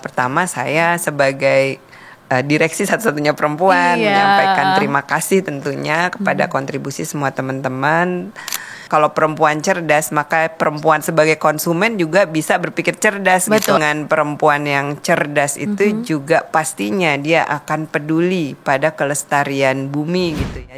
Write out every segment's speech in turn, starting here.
Pertama saya sebagai direksi satu-satunya perempuan menyampaikan terima kasih tentunya kepada kontribusi semua teman-teman. Kalau perempuan cerdas, maka perempuan sebagai konsumen juga bisa berpikir cerdas. Gitu. Dengan perempuan yang cerdas itu juga pastinya dia akan peduli pada kelestarian bumi gitu ya.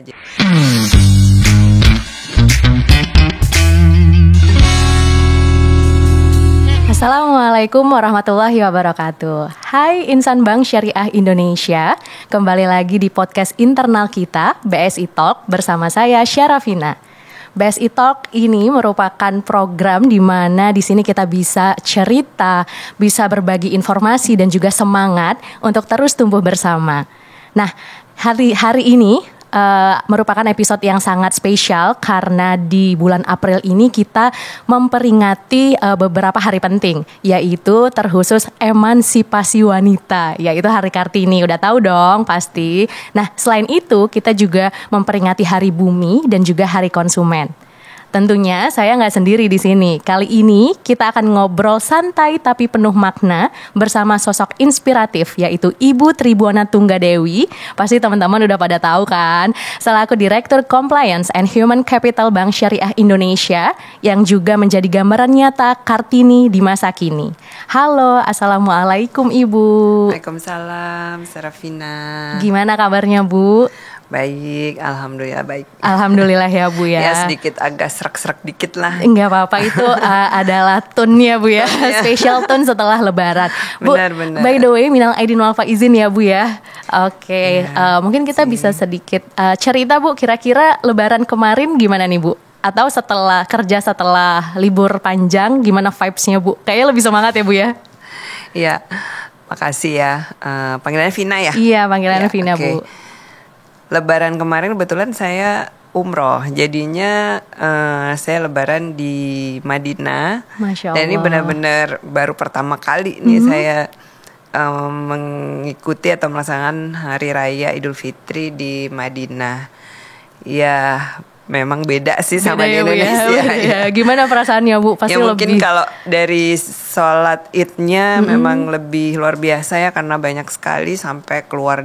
Assalamualaikum warahmatullahi wabarakatuh. Hai insan Bank Syariah Indonesia, kembali lagi di podcast internal kita BSI Talk bersama saya Syarafina. BSI Talk ini merupakan program di mana di sini kita bisa cerita, bisa berbagi informasi dan juga semangat untuk terus tumbuh bersama. Nah, hari ini merupakan episode yang sangat spesial karena di bulan April ini kita memperingati beberapa hari penting, yaitu terkhusus emansipasi wanita, yaitu Hari Kartini. Udah tahu dong pasti. Nah, selain itu kita juga memperingati Hari Bumi dan juga Hari Konsumen. Tentunya saya nggak sendiri di sini. Kali ini kita akan ngobrol santai tapi penuh makna bersama sosok inspiratif yaitu Ibu Tribuana Tunggadewi. Pasti teman-teman udah pada tahu kan? Selaku Direktur Compliance and Human Capital Bank Syariah Indonesia yang juga menjadi gambaran nyata Kartini di masa kini. Halo, assalamualaikum Ibu. Waalaikumsalam, Sarafina. Gimana kabarnya Bu? Baik, alhamdulillah baik. Alhamdulillah ya Bu ya. Ya sedikit agak serak-serak dikit lah. Enggak apa-apa, itu adalah tune-nya Bu ya. Special tune setelah lebaran. Bu, benar. By the way, minal aidin wal faizin ya Bu ya. Oke, mungkin kita bisa sedikit cerita Bu, kira-kira lebaran kemarin gimana nih Bu? Atau setelah libur panjang, gimana vibes-nya Bu? Kayaknya lebih semangat ya Bu ya. Iya, makasih ya. Panggilannya Vina ya? Iya, panggilannya Vina Bu. Lebaran kemarin kebetulan saya umroh, jadinya saya lebaran di Madinah. Masya Allah. Dan ini benar-benar baru pertama kali nih saya mengikuti atau melaksanakan Hari Raya Idul Fitri di Madinah. Ya memang beda sih sama di Indonesia. Ya. Gimana perasaannya Bu? Pasti ya mungkin lebih. kalau dari sholat idnya memang lebih luar biasa ya, karena banyak sekali sampai keluar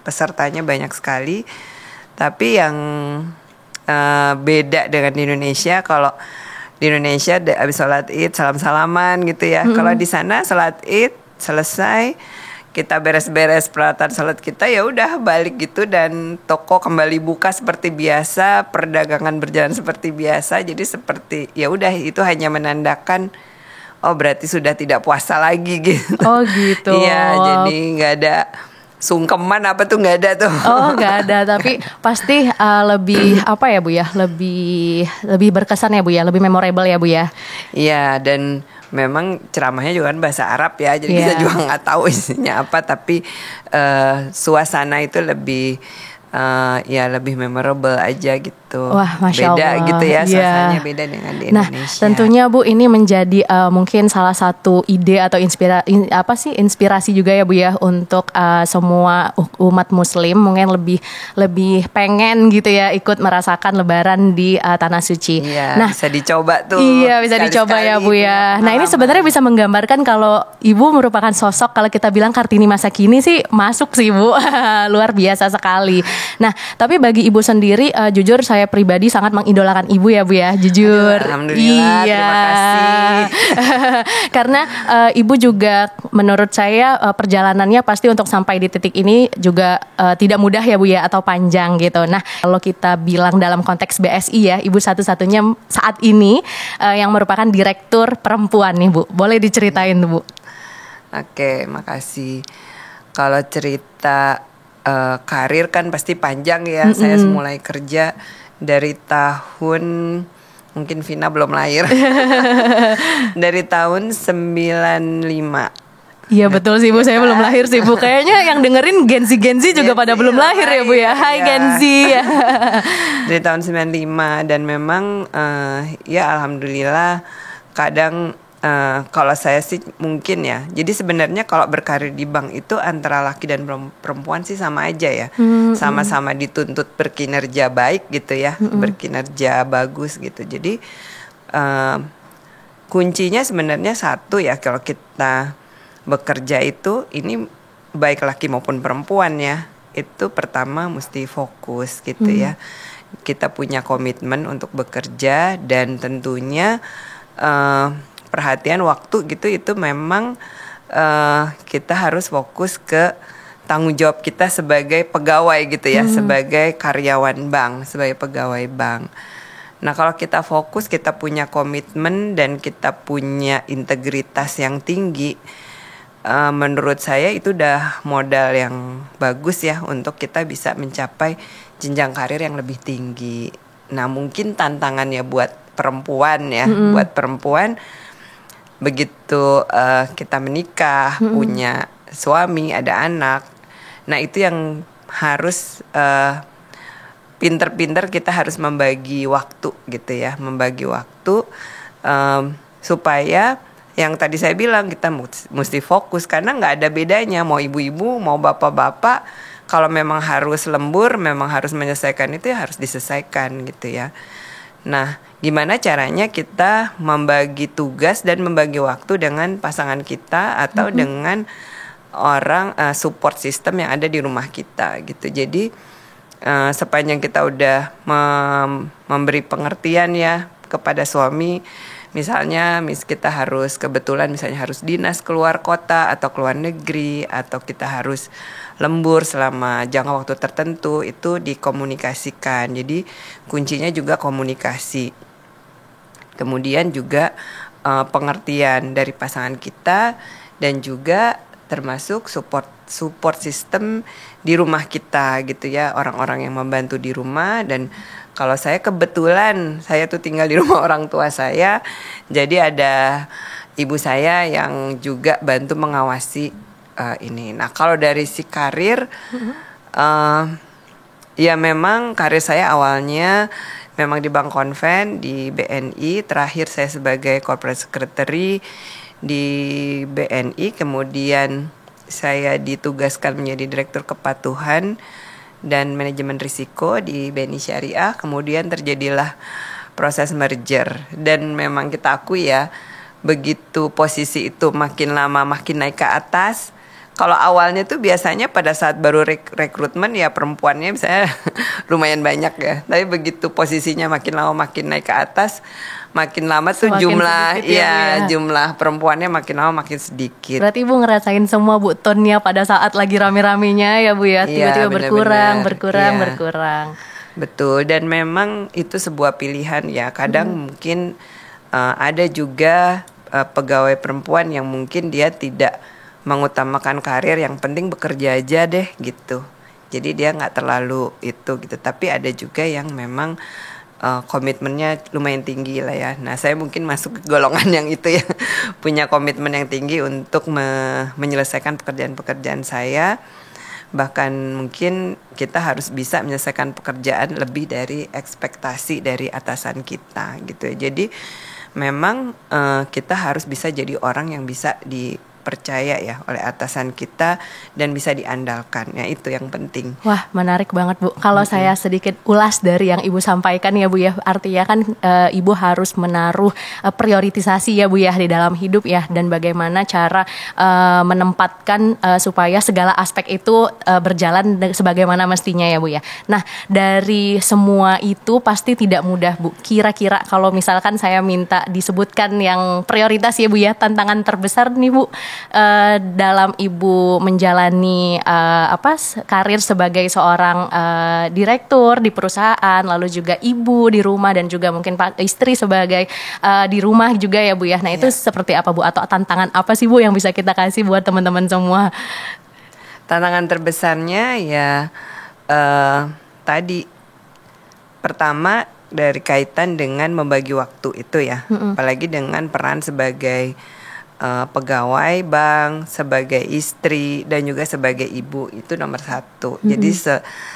pesertanya banyak sekali. Tapi yang beda dengan di Indonesia, kalau di Indonesia habis sholat id salam-salaman gitu ya. Kalau di sana sholat id selesai, kita beres-beres peralatan sholat kita, ya udah balik gitu, dan toko kembali buka seperti biasa, perdagangan berjalan seperti biasa. Jadi seperti ya udah, itu hanya menandakan oh berarti sudah tidak puasa lagi gitu. Oh gitu. Iya, jadi nggak ada sungkeman apa tuh, nggak ada tuh. Oh nggak ada, tapi pasti lebih apa ya Bu ya, lebih berkesan ya Bu ya, lebih memorable ya Bu ya. Iya, dan memang ceramahnya juga kan bahasa Arab ya, jadi kita juga nggak tahu isinya apa, tapi suasana itu lebih lebih memorable aja gitu. Wah, Masya beda Allah. Gitu ya, suasananya beda dengan di Indonesia. Nah, tentunya Bu ini menjadi mungkin salah satu ide atau inspirasi juga ya Bu ya untuk semua umat Muslim mungkin lebih pengen gitu ya ikut merasakan Lebaran di tanah suci. Iya, nah, bisa dicoba tuh. Iya, bisa dicoba ya Bu ya. Nah, ini sebenarnya bisa menggambarkan kalau Ibu merupakan sosok, kalau kita bilang Kartini masa kini sih masuk sih Bu. Luar biasa sekali. Nah, tapi bagi Ibu sendiri, jujur saya pribadi sangat mengidolakan Ibu ya Bu ya, jujur. Alhamdulillah, iya. Terima kasih. Karena Ibu juga menurut saya perjalanannya pasti untuk sampai di titik ini juga tidak mudah ya Bu ya, atau panjang gitu. Nah, kalau kita bilang dalam konteks BSI ya, Ibu satu-satunya saat ini yang merupakan direktur perempuan nih Bu. Boleh diceritain Bu? Oke, makasih. Kalau cerita karir kan pasti panjang ya. Saya mulai kerja dari tahun, mungkin Vina belum lahir. Dari tahun 95. Iya betul sih Bu, saya belum lahir sih Bu. Kayaknya yang dengerin Gen Z juga pada belum lahir ya Bu ya. Hai Gen Z. Dari tahun 95, dan memang ya alhamdulillah kadang kalau saya sih mungkin ya. Jadi sebenarnya kalau berkarir di bank itu antara laki dan perempuan sih sama aja ya. Sama-sama dituntut berkinerja baik gitu ya, berkinerja bagus gitu. Jadi kuncinya sebenarnya satu ya, kalau kita bekerja itu ini baik laki maupun perempuan ya, itu pertama mesti fokus gitu ya. Kita punya komitmen untuk bekerja dan tentunya perhatian waktu gitu, itu memang kita harus fokus ke tanggung jawab kita sebagai pegawai gitu ya, sebagai karyawan bank, sebagai pegawai bank. Nah kalau kita fokus, kita punya komitmen dan kita punya integritas yang tinggi, menurut saya itu udah modal yang bagus ya untuk kita bisa mencapai jenjang karir yang lebih tinggi. Nah mungkin tantangannya buat perempuan ya, buat perempuan begitu kita menikah, punya suami, ada anak. Nah itu yang harus pinter-pinter kita harus membagi waktu gitu ya, membagi waktu supaya yang tadi saya bilang kita mesti fokus, karena nggak ada bedanya mau ibu-ibu mau bapak-bapak, kalau memang harus lembur, memang harus menyelesaikan itu ya harus diselesaikan gitu ya. Nah gimana caranya kita membagi tugas dan membagi waktu dengan pasangan kita atau dengan orang support system yang ada di rumah kita gitu. Jadi sepanjang kita udah memberi pengertian ya kepada suami, misalnya kita harus kebetulan misalnya harus dinas keluar kota atau keluar negeri, atau kita harus lembur selama jangka waktu tertentu, itu dikomunikasikan. Jadi kuncinya juga komunikasi. Kemudian juga pengertian dari pasangan kita, dan juga termasuk support system di rumah kita gitu ya, orang-orang yang membantu di rumah. Dan kalau saya kebetulan saya tuh tinggal di rumah orang tua saya, jadi ada ibu saya yang juga bantu mengawasi ini. Nah kalau dari si karir, ya memang karir saya awalnya memang di Bank Konven, di BNI. Terakhir saya sebagai corporate secretary di BNI, kemudian saya ditugaskan menjadi direktur kepatuhan dan manajemen risiko di BNI Syariah. Kemudian terjadilah proses merger, dan memang kita akui ya, begitu posisi itu makin lama makin naik ke atas. Kalau awalnya tuh biasanya pada saat baru rekrutmen ya perempuannya misalnya lumayan banyak ya, tapi begitu posisinya makin lama makin naik ke atas, makin lama tuh jumlah jumlah perempuannya makin lama makin sedikit. Berarti Ibu ngerasain semua Bu tonnya pada saat lagi rame-ramenya ya Bu ya, tiba-tiba berkurang. Betul, dan memang itu sebuah pilihan ya. Kadang mungkin ada juga pegawai perempuan yang mungkin dia tidak mengutamakan karir, yang penting bekerja aja deh gitu. Jadi dia nggak terlalu itu gitu. Tapi ada juga yang memang komitmennya lumayan tinggi lah ya. Nah saya mungkin masuk ke golongan yang itu ya, punya komitmen yang tinggi untuk menyelesaikan pekerjaan-pekerjaan saya. Bahkan mungkin kita harus bisa menyelesaikan pekerjaan lebih dari ekspektasi dari atasan kita gitu ya. Jadi memang kita harus bisa jadi orang yang bisa dipercaya ya oleh atasan kita dan bisa diandalkan. Ya itu yang penting. Wah menarik banget Bu. Kalau saya sedikit ulas dari yang Ibu sampaikan ya Bu ya, artinya kan Ibu harus menaruh prioritisasi ya Bu ya di dalam hidup ya, dan bagaimana cara menempatkan supaya segala aspek itu berjalan sebagaimana mestinya ya Bu ya. Nah dari semua itu pasti tidak mudah Bu. Kira-kira kalau misalkan saya minta disebutkan yang prioritas ya Bu ya, tantangan terbesar nih Bu dalam Ibu menjalani karir sebagai seorang direktur di perusahaan, lalu juga ibu di rumah, dan juga mungkin istri sebagai di rumah juga ya Bu ya. Nah itu seperti apa Bu, atau tantangan apa sih Bu yang bisa kita kasih buat teman-teman semua? Tantangan terbesarnya ya tadi pertama dari kaitan dengan membagi waktu itu ya, apalagi dengan peran sebagai pegawai bank, sebagai istri, dan juga sebagai ibu, itu nomor satu. Jadi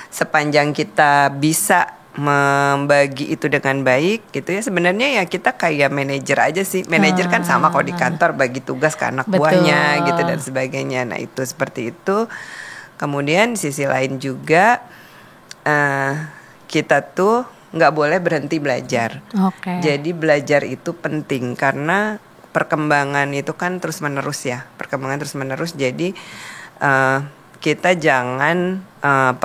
sepanjang kita bisa membagi itu dengan baik gitu ya, sebenarnya ya kita kayak manajer aja sih. Manajer kan sama kalau di kantor, bagi tugas ke anak buahnya gitu dan sebagainya. Nah itu seperti itu. Kemudian sisi lain juga kita tuh nggak boleh berhenti belajar. Jadi belajar itu penting, karena perkembangan itu kan terus menerus ya, perkembangan terus menerus. Jadi kita jangan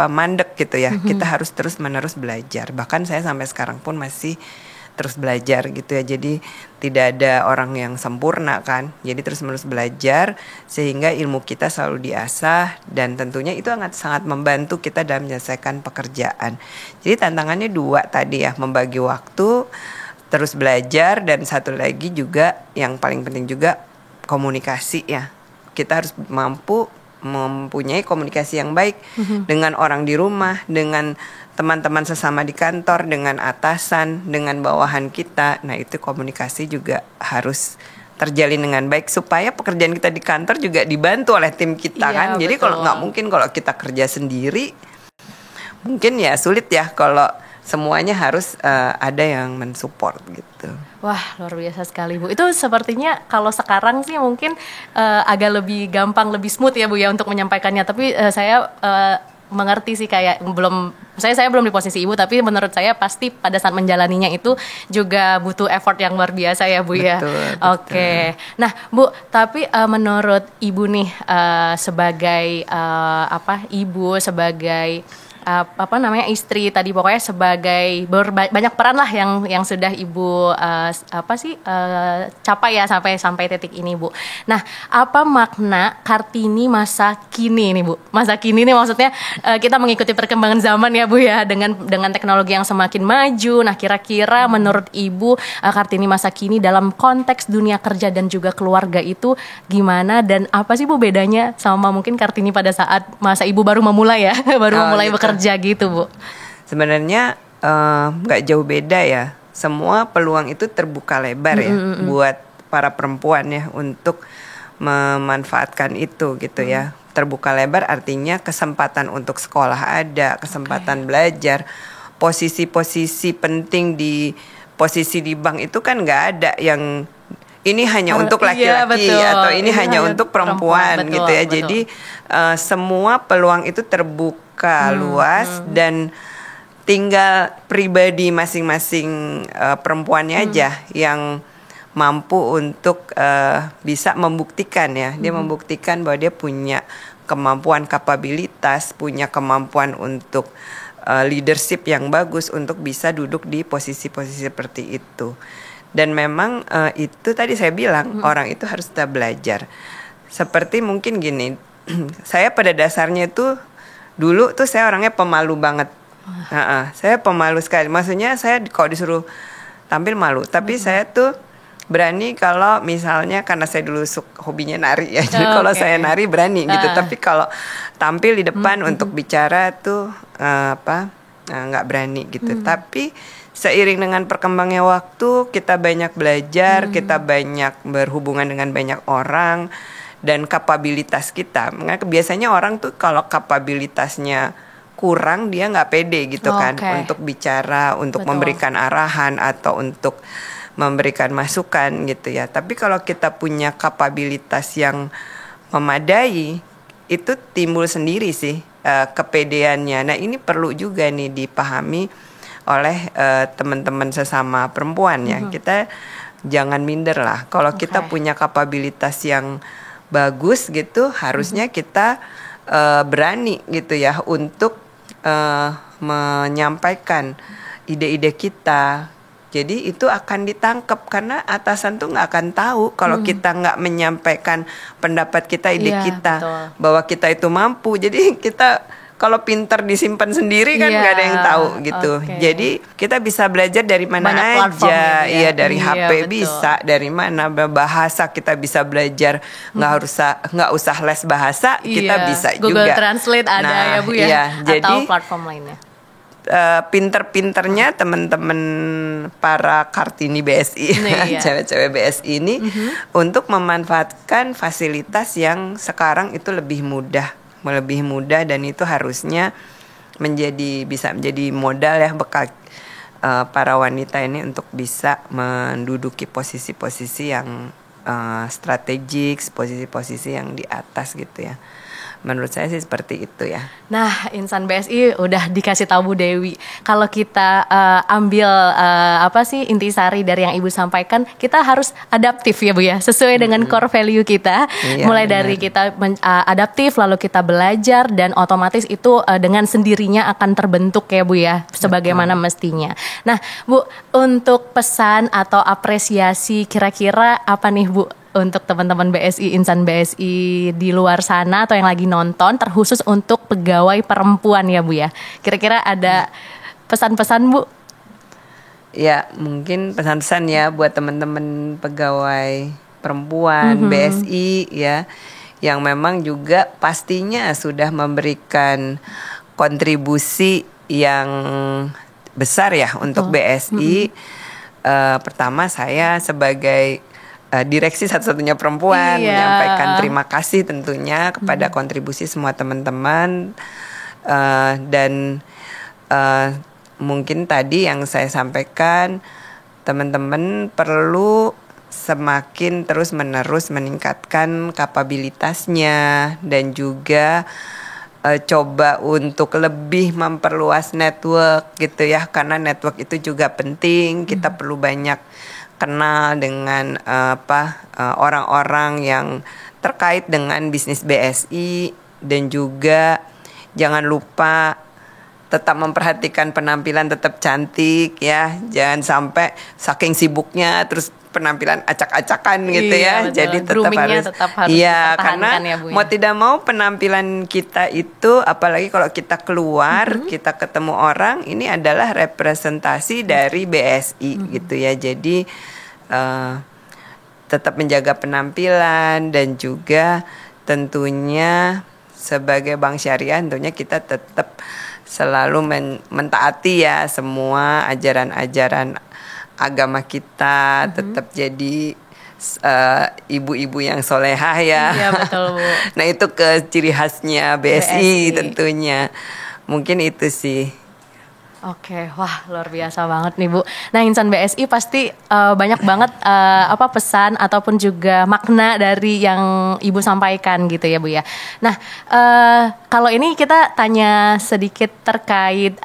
mandek gitu ya. Kita harus terus menerus belajar. Bahkan saya sampai sekarang pun masih terus belajar gitu ya. Jadi tidak ada orang yang sempurna kan. Jadi terus menerus belajar sehingga ilmu kita selalu diasah, dan tentunya itu sangat membantu kita dalam menyelesaikan pekerjaan. Jadi tantangannya 2 tadi ya, membagi waktu, terus belajar, dan satu lagi juga yang paling penting juga komunikasi ya. Kita harus mampu mempunyai komunikasi yang baik dengan orang di rumah, dengan teman-teman sesama di kantor, dengan atasan, dengan bawahan kita. Nah, itu komunikasi juga harus terjalin dengan baik supaya pekerjaan kita di kantor juga dibantu oleh tim kita kan. Jadi kalau nggak mungkin kalau kita kerja sendiri, mungkin ya sulit ya kalau semuanya harus ada yang mensupport gitu. Wah, luar biasa sekali Bu. Itu sepertinya kalau sekarang sih mungkin agak lebih gampang, lebih smooth ya Bu ya untuk menyampaikannya. Tapi saya mengerti sih, kayak saya belum di posisi Ibu, tapi menurut saya pasti pada saat menjalaninya itu juga butuh effort yang luar biasa ya Bu ya. Oke. Nah Bu, tapi menurut Ibu nih sebagai Ibu, sebagai istri tadi, pokoknya sebagai banyak peran lah yang sudah Ibu capai ya sampai titik ini Bu. Nah, apa makna Kartini masa kini nih Bu? Masa kini nih maksudnya kita mengikuti perkembangan zaman ya Bu ya, dengan teknologi yang semakin maju. Nah, kira-kira menurut Ibu Kartini masa kini dalam konteks dunia kerja dan juga keluarga itu gimana, dan apa sih Bu bedanya sama mungkin Kartini pada saat masa Ibu baru memulai ya, memulai bekerja gitu Bu? Sebenarnya nggak jauh beda ya. Semua peluang itu terbuka lebar ya buat para perempuan ya untuk memanfaatkan itu gitu ya. Terbuka lebar artinya kesempatan untuk sekolah ada, kesempatan belajar, posisi-posisi penting di posisi di bank itu kan nggak ada yang ini hanya untuk laki-laki atau ini hanya untuk perempuan betul, gitu ya. Betul. Jadi semua peluang itu terbuka luas, dan tinggal pribadi masing-masing perempuannya aja yang mampu untuk bisa membuktikan ya. Dia membuktikan bahwa dia punya kemampuan, kapabilitas, punya kemampuan untuk leadership yang bagus untuk bisa duduk di posisi-posisi seperti itu. Dan memang itu tadi saya bilang orang itu harus tetap belajar. Seperti mungkin gini, saya pada dasarnya itu dulu tuh saya orangnya pemalu banget. Saya pemalu sekali. Maksudnya saya kalau disuruh tampil malu. Tapi saya tuh berani kalau misalnya karena saya dulu hobinya nari ya. Jadi kalau saya nari berani gitu. Tapi kalau tampil di depan untuk bicara tuh nggak berani gitu. Tapi seiring dengan perkembangnya waktu, kita banyak belajar, kita banyak berhubungan dengan banyak orang, dan kapabilitas kita. Biasanya orang tuh kalau kapabilitasnya kurang, dia nggak pede gitu kan untuk bicara, untuk memberikan arahan atau untuk memberikan masukan gitu ya. Tapi kalau kita punya kapabilitas yang memadai, itu timbul sendiri sih kepedeannya. Nah, ini perlu juga nih dipahami oleh teman-teman sesama perempuan ya. Kita jangan minder lah. Kalau kita punya kapabilitas yang bagus gitu, harusnya kita berani gitu ya untuk menyampaikan ide-ide kita. Jadi itu akan ditangkap karena atasan tuh nggak akan tahu kalau kita nggak menyampaikan pendapat kita, ide kita, bahwa kita itu mampu. Jadi kita kalau pintar disimpan sendiri kan nggak ada yang tahu gitu. Jadi kita bisa belajar dari mana aja, ya dari HP bisa, dari mana bahasa kita bisa belajar, nggak usah les bahasa, kita bisa Google juga. Translate ada ya Bu ya, jadi, atau platform lainnya. Pinter-pinternya teman-teman para Kartini BSI, cewek-cewek BSI ini untuk memanfaatkan fasilitas yang sekarang itu lebih mudah, dan itu harusnya bisa menjadi modal ya bekal para wanita ini untuk bisa menduduki posisi-posisi yang strategik, posisi-posisi yang di atas gitu ya. Menurut saya sih seperti itu ya. Nah, insan BSI udah dikasih tahu Bu Dewi. Kalau kita ambil intisari dari yang Ibu sampaikan, kita harus adaptif ya Bu ya, sesuai dengan core value kita. Iya, Mulai benar. dari kita adaptif, lalu kita belajar, dan otomatis itu dengan sendirinya akan terbentuk ya Bu ya, sebagaimana mestinya. Nah Bu, untuk pesan atau apresiasi kira-kira apa nih Bu untuk teman-teman BSI, insan BSI di luar sana atau yang lagi nonton, terkhusus untuk pegawai perempuan ya Bu ya. Kira-kira ada pesan-pesan Bu? Ya, mungkin pesan-pesan ya buat teman-teman pegawai perempuan BSI ya, yang memang juga pastinya sudah memberikan kontribusi yang besar ya untuk BSI. Pertama, saya sebagai direksi satu-satunya perempuan menyampaikan terima kasih tentunya kepada kontribusi semua teman-teman, dan mungkin tadi yang saya sampaikan, teman-teman perlu semakin terus-menerus meningkatkan kapabilitasnya dan juga coba untuk lebih memperluas network gitu ya, karena network itu juga penting. Kita perlu banyak kenal dengan orang-orang yang terkait dengan bisnis BSI, dan juga jangan lupa tetap memperhatikan penampilan, tetap cantik ya, jangan sampai saking sibuknya terus penampilan acak-acakan gitu ya. Betul. Jadi tetap harus iya, karena ya, Bu, mau tidak mau penampilan kita itu, apalagi kalau kita keluar, kita ketemu orang, ini adalah representasi dari BSI gitu ya. Jadi tetap menjaga penampilan, dan juga tentunya sebagai bank syariah tentunya kita tetap selalu mentaati ya semua ajaran-ajaran agama kita, tetap jadi ibu-ibu yang solehah ya. Iya betul Bu. Nah itu ciri khasnya BSI tentunya. Mungkin itu sih. Oke, wah luar biasa banget nih Bu. Nah, insan BSI pasti banyak banget pesan ataupun juga makna dari yang Ibu sampaikan gitu ya Bu ya. Nah, kalau ini kita tanya sedikit terkait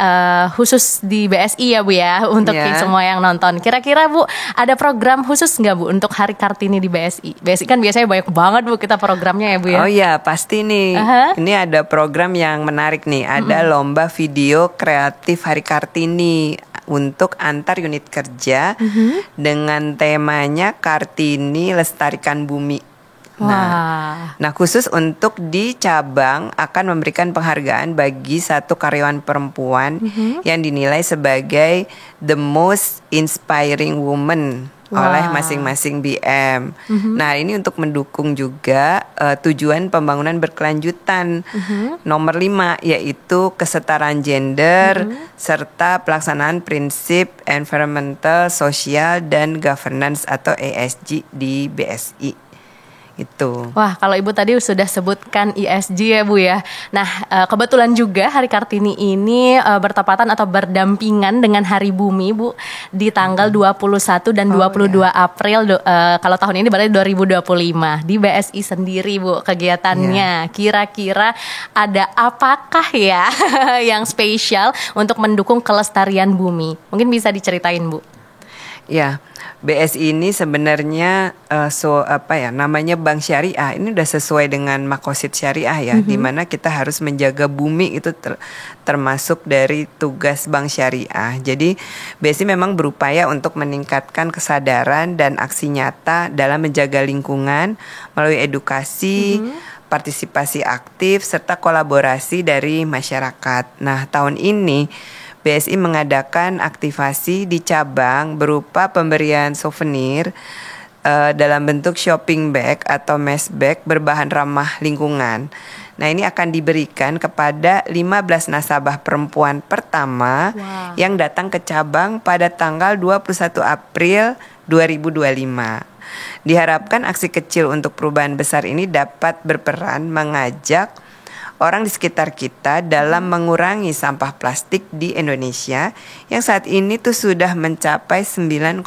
khusus di BSI ya Bu ya, untuk semua yang nonton. Kira-kira Bu ada program khusus nggak Bu untuk Hari Kartini di BSI? BSI kan biasanya banyak banget Bu kita programnya ya Bu ya. Oh iya pasti nih. Ini ada program yang menarik nih. Ada lomba video kreatif Hari Kartini untuk antar unit kerja dengan temanya Kartini Lestarikan Bumi. Nah, khusus untuk di cabang akan memberikan penghargaan bagi satu karyawan perempuan yang dinilai sebagai the most inspiring woman oleh masing-masing BM. Nah, ini untuk mendukung juga tujuan pembangunan berkelanjutan nomor 5, yaitu kesetaraan gender serta pelaksanaan prinsip environmental, social, dan governance atau ESG di BSI. Itu. Wah, kalau Ibu tadi sudah sebutkan ESG ya Bu ya. Nah, kebetulan juga Hari Kartini ini bertepatan atau berdampingan dengan Hari Bumi Bu, di tanggal 21 dan 22 April kalau tahun ini berarti 2025 di BSI sendiri Bu kegiatannya. Kira-kira ada apakah ya yang spesial untuk mendukung kelestarian bumi? Mungkin bisa diceritain Bu. Ya, BSI ini sebenarnya namanya bank syariah. Ini udah sesuai dengan makosid syariah ya, di mana kita harus menjaga bumi, itu termasuk dari tugas bank syariah. Jadi BSI memang berupaya untuk meningkatkan kesadaran dan aksi nyata dalam menjaga lingkungan melalui edukasi, partisipasi aktif serta kolaborasi dari masyarakat. Nah, tahun ini BSI mengadakan aktivasi di cabang berupa pemberian souvenir dalam bentuk shopping bag atau mesh bag berbahan ramah lingkungan. Nah, ini akan diberikan kepada 15 nasabah perempuan pertama yang datang ke cabang pada tanggal 21 April 2025. Diharapkan aksi kecil untuk perubahan besar ini dapat berperan mengajak orang di sekitar kita dalam mengurangi sampah plastik di Indonesia yang saat ini tuh sudah mencapai 9,9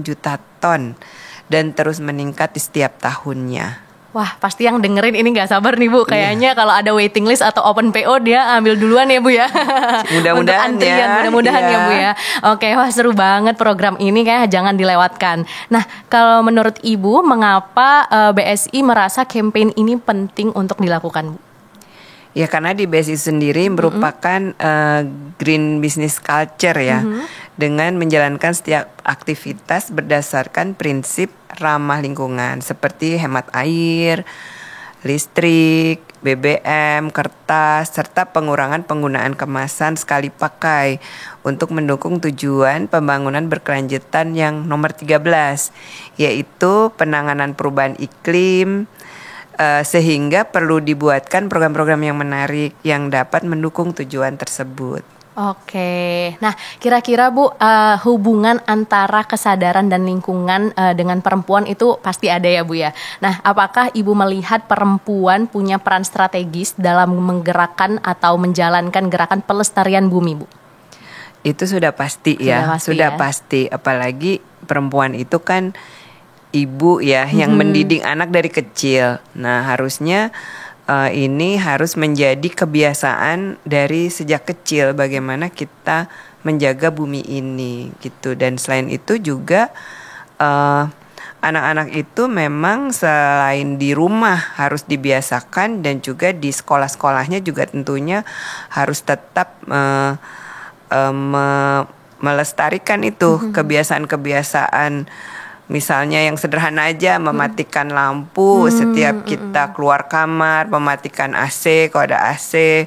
juta ton dan terus meningkat di setiap tahunnya. Wah, pasti yang dengerin ini nggak sabar nih Bu. Kayaknya kalau ada waiting list atau open PO dia ambil duluan ya Bu ya. Mudah-mudahan Untuk antrian, ya. mudah-mudahan ya Bu ya. Oke, wah seru banget program ini, kayak jangan dilewatkan. Nah, kalau menurut Ibu, mengapa BSI merasa campaign ini penting untuk dilakukan Bu? Ya karena di BSI sendiri merupakan green business culture ya, dengan menjalankan setiap aktivitas berdasarkan prinsip ramah lingkungan seperti hemat air, listrik, BBM, kertas, serta pengurangan penggunaan kemasan sekali pakai untuk mendukung tujuan pembangunan berkelanjutan yang nomor 13, yaitu penanganan perubahan iklim. Sehingga perlu dibuatkan program-program yang menarik yang dapat mendukung tujuan tersebut. Oke, nah kira-kira Bu, hubungan antara kesadaran dan lingkungan dengan perempuan itu pasti ada ya Bu ya. Nah, apakah Ibu melihat perempuan punya peran strategis dalam menggerakkan atau menjalankan gerakan pelestarian bumi Bu? Itu sudah pasti ya, sudah pasti. Apalagi perempuan itu kan ibu ya, yang mendidik anak dari kecil. Nah harusnya ini harus menjadi kebiasaan dari sejak kecil bagaimana kita menjaga bumi ini gitu. Dan selain itu juga anak-anak itu memang selain di rumah harus dibiasakan, dan juga di sekolah-sekolahnya juga tentunya harus tetap melestarikan itu kebiasaan-kebiasaan. Misalnya yang sederhana aja, mematikan lampu setiap kita keluar kamar, mematikan AC kalau ada AC,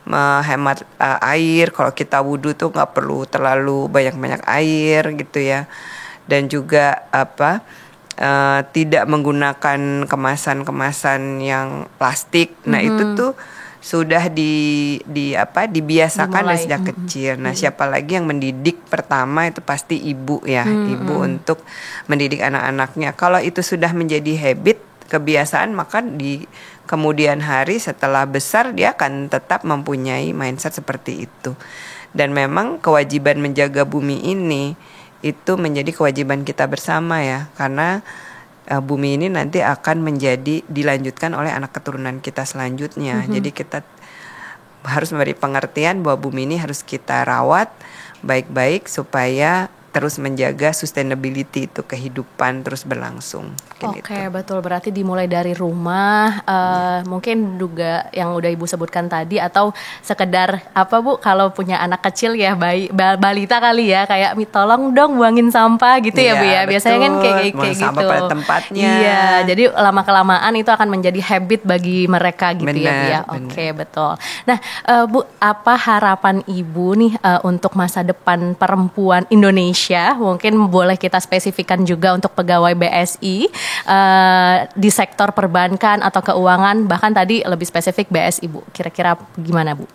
menghemat air, kalau kita wudhu tuh nggak perlu terlalu banyak-banyak air gitu ya. Dan juga tidak menggunakan kemasan-kemasan yang plastik. Nah itu tuh sudah dibiasakan dari sejak kecil. Nah, siapa lagi yang mendidik pertama itu pasti ibu ya, ibu untuk mendidik anak-anaknya. Kalau itu sudah menjadi habit, kebiasaan, maka di kemudian hari setelah besar dia akan tetap mempunyai mindset seperti itu. Dan memang kewajiban menjaga bumi ini itu menjadi kewajiban kita bersama ya, karena bumi ini nanti akan menjadi dilanjutkan oleh anak keturunan kita selanjutnya. Jadi kita harus memberi pengertian bahwa bumi ini harus kita rawat baik-baik supaya terus menjaga sustainability itu, kehidupan terus berlangsung. Oke, betul. Berarti dimulai dari rumah, mungkin juga yang udah Ibu sebutkan tadi, atau sekedar Bu, kalau punya anak kecil ya, balita kali ya, kayak tolong dong buangin sampah gitu ya Bu ya. Biasanya kan kayak gitu. Sampah pada tempatnya. Iya, jadi lama-kelamaan itu akan menjadi habit bagi mereka gitu ya Bu ya. Oke, betul. Nah, Bu, apa harapan Ibu nih untuk masa depan perempuan Indonesia? Mungkin boleh kita spesifikkan juga untuk pegawai BSI di sektor perbankan atau keuangan, bahkan tadi lebih spesifik BSI Bu. Kira-kira gimana Bu?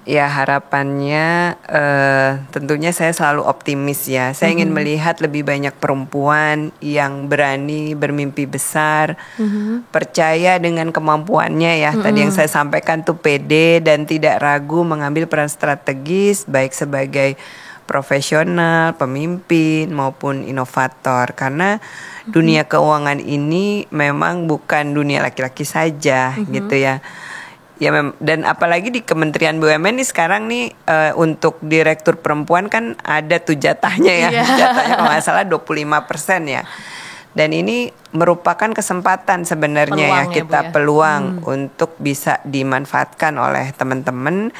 Ya harapannya tentunya saya selalu optimis ya. Saya ingin melihat lebih banyak perempuan yang berani bermimpi besar, percaya dengan kemampuannya ya. Tadi yang saya sampaikan tuh pede dan tidak ragu mengambil peran strategis baik sebagai profesional, pemimpin maupun inovator, karena dunia keuangan ini memang bukan dunia laki-laki saja gitu ya. Ya dan apalagi di Kementerian BUMN nih sekarang nih untuk direktur perempuan kan ada tuh jatahnya ya. Jatahnya kalau nggak salah 25% ya. Dan ini merupakan kesempatan sebenarnya kita peluang untuk bisa dimanfaatkan oleh teman-teman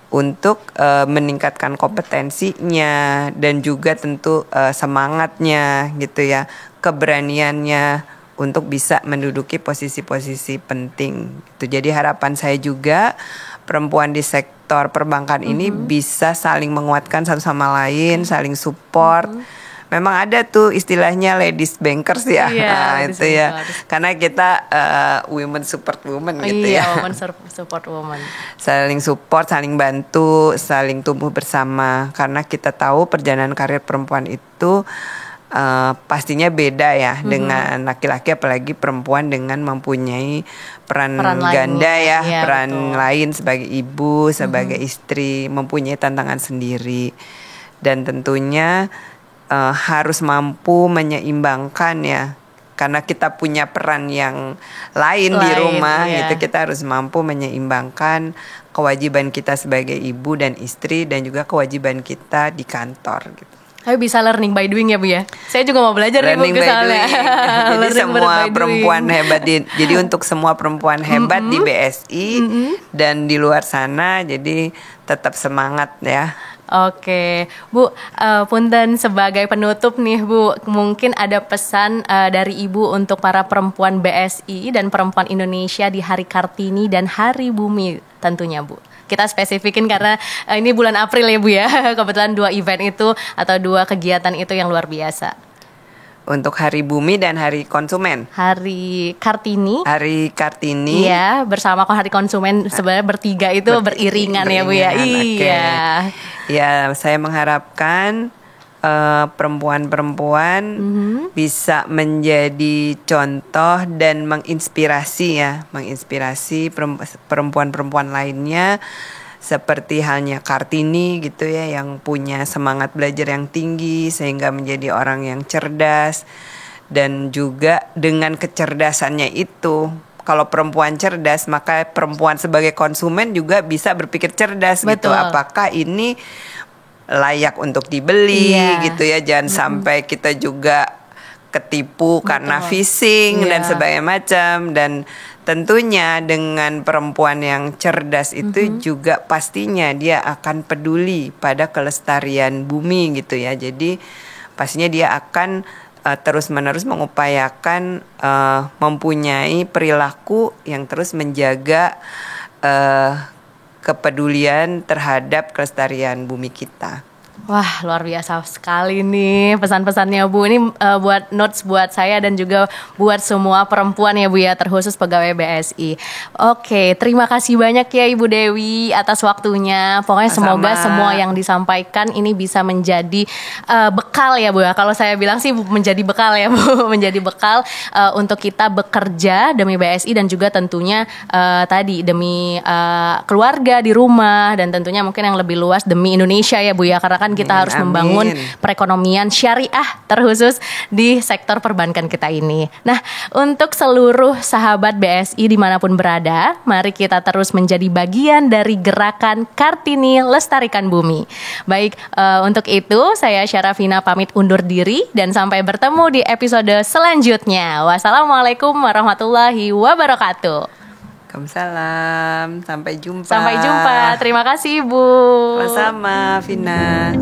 untuk meningkatkan kompetensinya, dan juga tentu semangatnya gitu ya, keberaniannya untuk bisa menduduki posisi-posisi penting. Itu jadi harapan saya juga perempuan di sektor perbankan ini bisa saling menguatkan satu sama lain, saling support. Memang ada tuh istilahnya ladies bankers ya, itu ya, karena kita women support women gitu ya. Women support women. Saling support, saling bantu, saling tumbuh bersama. Karena kita tahu perjalanan karir perempuan itu pastinya beda ya dengan laki-laki, apalagi perempuan dengan mempunyai peran ganda ya, peran lain sebagai ibu, sebagai istri, mempunyai tantangan sendiri, dan tentunya harus mampu menyeimbangkan ya karena kita punya peran yang lain di rumah gitu, kita harus mampu menyeimbangkan kewajiban kita sebagai ibu dan istri dan juga kewajiban kita di kantor gitu. Tapi bisa learning by doing ya Bu ya. Saya juga mau belajar nih Bu soalnya. Jadi semua perempuan hebat jadi untuk semua perempuan hebat di BSI dan di luar sana, jadi tetap semangat ya. Oke, Bu, punten sebagai penutup nih Bu, mungkin ada pesan dari Ibu untuk para perempuan BSI dan perempuan Indonesia di Hari Kartini dan Hari Bumi tentunya Bu. Kita spesifikin karena ini bulan April ya Bu ya, kebetulan 2 event itu atau 2 kegiatan itu yang luar biasa. Untuk Hari Bumi dan Hari Konsumen. Hari Kartini. Hari Kartini. Iya, bersama Hari Konsumen sebenarnya bertiga itu beriringan ya Bu ya. Iya. Ya, saya mengharapkan perempuan-perempuan bisa menjadi contoh dan menginspirasi perempuan-perempuan lainnya. Seperti halnya Kartini gitu ya, yang punya semangat belajar yang tinggi sehingga menjadi orang yang cerdas. Dan juga dengan kecerdasannya itu, kalau perempuan cerdas, maka perempuan sebagai konsumen juga bisa berpikir cerdas. Betul. Gitu. Apakah ini layak untuk dibeli gitu ya, jangan sampai kita juga ketipu karena phishing dan sebagainya macam. Dan tentunya dengan perempuan yang cerdas itu juga pastinya dia akan peduli pada kelestarian bumi gitu ya. Jadi pastinya dia akan terus-menerus mengupayakan mempunyai perilaku yang terus menjaga kepedulian terhadap kelestarian bumi kita. Wah, luar biasa sekali nih pesan-pesannya Bu. Ini buat notes buat saya dan juga buat semua perempuan ya Bu ya, terkhusus pegawai BSI. Oke, terima kasih banyak ya Ibu Dewi atas waktunya. Pokoknya semoga semua yang disampaikan ini bisa menjadi bekal ya Bu ya. Kalau saya bilang sih menjadi bekal ya Bu, menjadi bekal untuk kita bekerja demi BSI dan juga tentunya tadi demi keluarga di rumah dan tentunya mungkin yang lebih luas demi Indonesia ya Bu ya, karena kan kita harus membangun perekonomian syariah terkhusus di sektor perbankan kita ini. Nah, untuk seluruh sahabat BSI dimanapun berada, mari kita terus menjadi bagian dari gerakan Kartini Lestarikan Bumi. Baik, untuk itu saya Syarafina pamit undur diri dan sampai bertemu di episode selanjutnya. Wassalamualaikum warahmatullahi wabarakatuh. Waalaikumsalam. Sampai jumpa. Sampai jumpa. Terima kasih, Bu. Sama-sama, Vina.